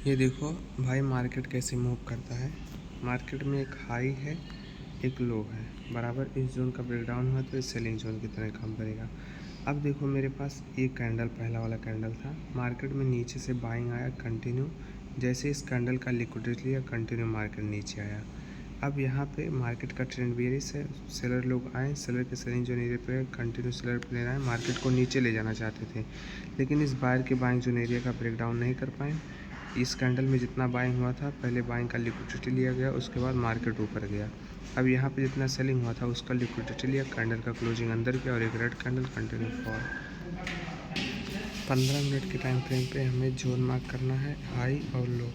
ये देखो भाई मार्केट कैसे मूव करता है। मार्केट में एक हाई है, एक लो है, बराबर इस जोन का ब्रेकडाउन हुआ तो इस सेलिंग जोन की तरह काम करेगा। अब देखो मेरे पास एक कैंडल पहला वाला कैंडल था, मार्केट में नीचे से बाइंग आया कंटिन्यू, जैसे इस कैंडल का लिक्विडिटी लिया कंटिन्यू मार्केट नीचे आया। अब यहाँ पे मार्केट का ट्रेंड बेयरिश है, सेलर लोग आए, सेलर के सेलिंग जोन एरिया पे कंटिन्यू सेलर प्लेयर आए, मार्केट को नीचे ले जाना चाहते थे, लेकिन इस बायर के बाइंग जोन एरिया का ब्रेकडाउन नहीं कर पाए। इस कैंडल में जितना बाइंग हुआ था, पहले बाइंग का लिक्विडिटी लिया गया, उसके बाद मार्केट ऊपर गया। अब यहाँ पे जितना सेलिंग हुआ था उसका लिक्विडिटी लिया, कैंडल का क्लोजिंग अंदर किया और एक red candle continue fall. 15 minute के टाइम फ्रेम पे हमें जोन मार्क करना है, हाई और लो,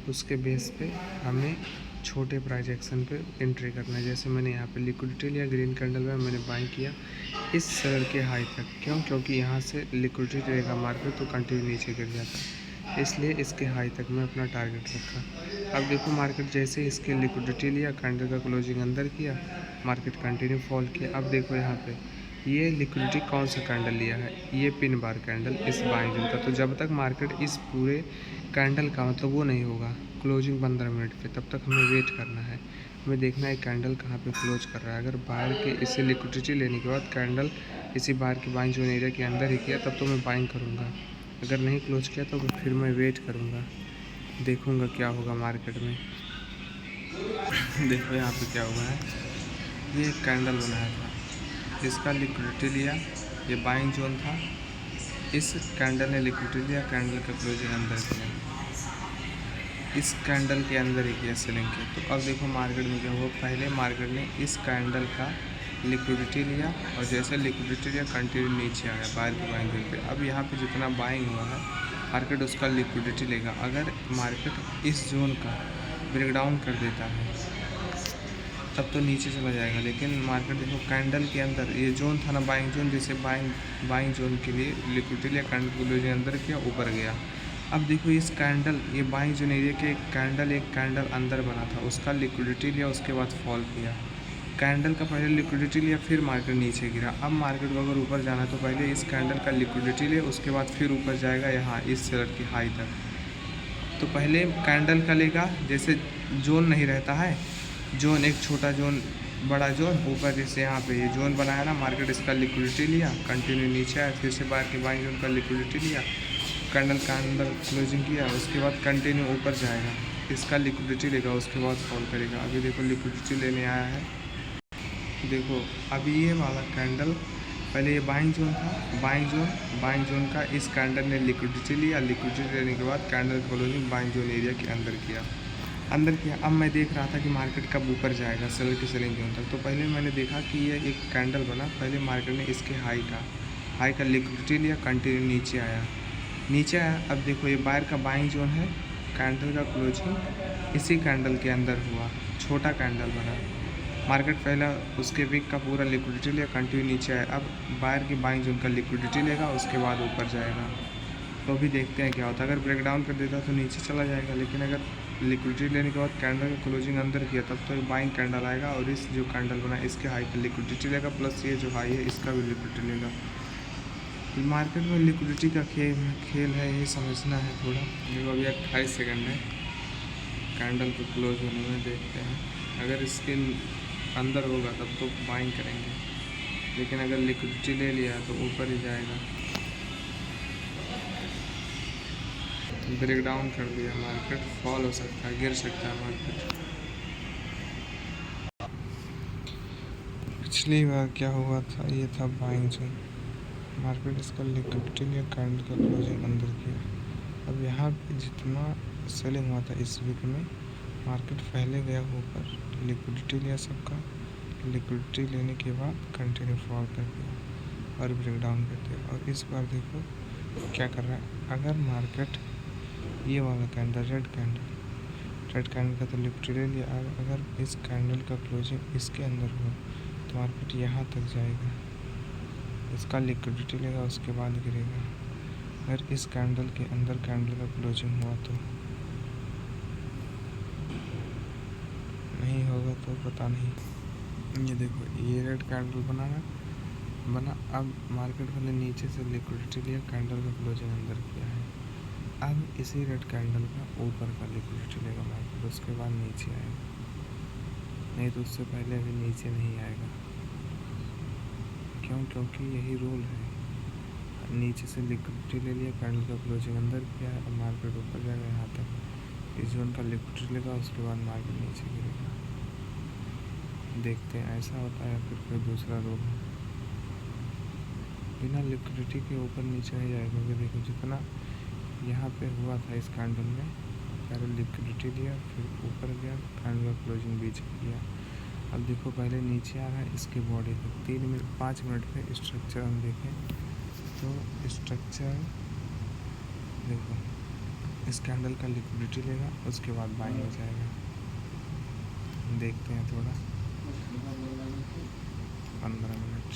उसके बेस पे हमें छोटे प्राइस एक्शन पे एंट्री करना है। जैसे मैंने यहाँ पे लिक्विडिटी लिया, ग्रीन कैंडल में मैंने बाइंग किया इस सेलर के हाई तक, क्योंकि यहाँ से लिक्विडिटी रहेगा मार्केट तो कंटिन्यू नीचे गिर जाता, इसलिए इसके हाई तक मैं अपना टारगेट रखा। अब देखो मार्केट जैसे इसके लिक्विडिटी लिया, कैंडल का क्लोजिंग अंदर किया, मार्केट कंटिन्यू फॉल किया। अब देखो यहाँ पे ये लिक्विडिटी कौन सा कैंडल लिया है, ये पिन बार कैंडल इस बाइंग जोन का। तो जब तक मार्केट इस पूरे कैंडल का मतलब वो नहीं होगा क्लोजिंग 15 मिनट पे, तब तक हमें वेट करना है, हमें देखना है कैंडल कहाँ पे क्लोज कर रहा है। अगर बाहर के इसे लिक्विडिटी लेने के बाद कैंडल इसी बाहर की बाइंग जोन एरिया के अंदर ही किया तब तो मैं बाइंग करूँगा, अगर नहीं क्लोज किया तो फिर मैं वेट करूँगा, देखूँगा क्या होगा मार्केट में। देखो यहाँ पे क्या हुआ है, ये एक कैंडल बनाया था, इसका लिक्विडिटी लिया, ये बाइंग जोन था, इस कैंडल ने लिक्विडिटी लिया, कैंडल का क्लोजिंग अंदर किया, इस कैंडल के अंदर ही किया सेलिंग के। तो अब देखो मार्केट में क्या हुआ, पहले मार्केट ने इस कैंडल का लिक्विडिटी लिया और जैसे लिक्विडिटी लिया कंटिन्यू नीचे आया बाहर की बाइंग जोन पे। अब यहाँ पे जितना बाइंग हुआ है मार्केट उसका लिक्विडिटी लेगा। अगर मार्केट इस जोन का ब्रेकडाउन कर देता है तब तो नीचे चला जाएगा, लेकिन मार्केट देखो कैंडल के अंदर ये जोन था ना बाइंग जोन, जैसे बाइंग जोन के लिए लिक्विडिटी लिया, कैंडल क्लोजिंग अंदर किया, ऊपर गया। अब देखो इस कैंडल ये बाइंग जोन एरिया के एक कैंडल अंदर बना था, उसका लिक्विडिटी लिया, उसके बाद फॉल किया, कैंडल का पहले लिक्विडिटी लिया, फिर मार्केट नीचे गिरा। अब मार्केट को अगर ऊपर जाना है तो पहले इस कैंडल का लिक्विडिटी ले, उसके बाद फिर ऊपर जाएगा यहाँ इस सेलर की हाई तक। तो पहले कैंडल का लेगा, जैसे जोन नहीं रहता है, जोन एक छोटा जोन बड़ा जोन ऊपर, जैसे यहाँ पे ये जोन बनाया ना, मार्केट इसका लिक्विडिटी लिया, कंटिन्यू नीचे आया, फिर से बाहर की बाइंग जोन का लिक्विडिटी लिया, कैंडल का अंदर क्लोजिंग किया, उसके बाद कंटिन्यू ऊपर जाएगा, इसका लिक्विडिटी लेगा, उसके बाद फॉल करेगा। अभी देखो लिक्विडिटी लेने आया है, देखो अभी ये वाला कैंडल पहले ये बाइंग जोन था, बाइंग जोन का इस कैंडल ने लिक्विडिटी लिया, लिक्विडिटी लेने के बाद candle closing buying zone area के अंदर किया। अब मैं देख रहा था कि मार्केट कब ऊपर जाएगा सेलर की सेलिंग जोन तक। तो पहले मैंने देखा कि ये एक कैंडल बना, पहले मार्केट ने इसके हाई का लिक्विडिटी लिया, कंटिन्यू नीचे आया। अब देखो ये बायर का बाइंग जोन है, कैंडल का क्लोजिंग इसी कैंडल के अंदर हुआ, छोटा कैंडल बना, मार्केट पहला उसके वीक का पूरा लिक्विडिटी लिया, कंटिन्यू नीचे आया। अब बायर की बाइंग जोन का लिक्विडिटी लेगा, उसके बाद ऊपर जाएगा। तो अभी देखते हैं क्या होता है, अगर ब्रेकडाउन कर देता तो नीचे चला जाएगा, लेकिन अगर लिक्विडिटी लेने के बाद कैंडल का क्लोजिंग अंदर किया तब तो बाइंग कैंडल आएगा और इस जो कैंडल बना इसके हाई का लिक्विडिटी लेगा, प्लस ये जो हाई है इसका भी लिक्विडिटी लेगा। मार्केट में लिक्विडिटी का खेल है, ये समझना है थोड़ा। देखो अभी 28 सेकंड है कैंडल को क्लोज होने में, देखते हैं अगर इसके अंदर होगा तब तो बाइंग करेंगे, लेकिन अगर लिक्विडिटी ले लिया तो ऊपर ही जाएगा। ब्रेकडाउन कर दिया मार्केट, फॉल हो सकता है, गिर सकता है मार्केट। पिछली बार क्या हुआ था, ये था बाइंग जोन, मार्केट इसका लिक्विडिटी लिया, कैंडल का क्लोजिंग अंदर किया। अब यहाँ पे जितना सेलिंग हुआ था इस वीक में, मार्केट पहले गया ऊपर, लिक्विडिटी लिया सबका, लिक्विडिटी लेने के बाद कंटिन्यू फॉल कर दिया और ब्रेकडाउन कर दिया। और इस बार देखो क्या कर रहा है, अगर मार्केट ये वाला कैंडल रेड कैंडल का तो लिक्विडिटी ले लिया, अगर इस कैंडल का क्लोजिंग इसके अंदर हुआ तो मार्केट यहाँ तक जाएगा, इसका लिक्विडिटी लेगा, उसके बाद गिरेगा। अगर इस कैंडल के अंदर कैंडल का क्लोजिंग हुआ तो नहीं होगा तो पता नहीं। ये देखो ये रेड कैंडल बना, अब मार्केट वाले नीचे से लिक्विडिटी लिया, कैंडल का क्लोजिंग अंदर किया है, अब इसी रेड कैंडल का ऊपर का लिक्विडिटी लेगा मार्केट, उसके बाद नीचे आएगा, नहीं तो उससे पहले अभी नीचे नहीं आएगा। क्यों? क्योंकि यही रूल है, नीचे से लिक्विडिटी ले लिया, कैंडल का क्लोजिंग अंदर किया है, अब मार्केट ऊपर जाएगा यहाँ तक, इस जोन का लिक्विडिटी लेगा, उसके बाद मार्केट नीचे गिरेगा। देखते हैं ऐसा होता है या फिर कोई दूसरा रूल है। बिना लिक्विडिटी के ऊपर नीचे नहीं जाएगा, क्योंकि देखो जितना यहाँ पे हुआ था इस कैंडल में, पहले लिक्विडिटी लिया, फिर ऊपर गया, कैंडल का क्लोजिंग बीच में किया। अब देखो पहले नीचे आ रहा है, इसके बॉडी तक 5 मिनट पे स्ट्रक्चर हम देखें तो स्ट्रक्चर देखो, इस कैंडल का लिक्विडिटी लेगा, उसके बाद बाइंग हो जाएगा। देखते हैं थोड़ा 15 मिनट।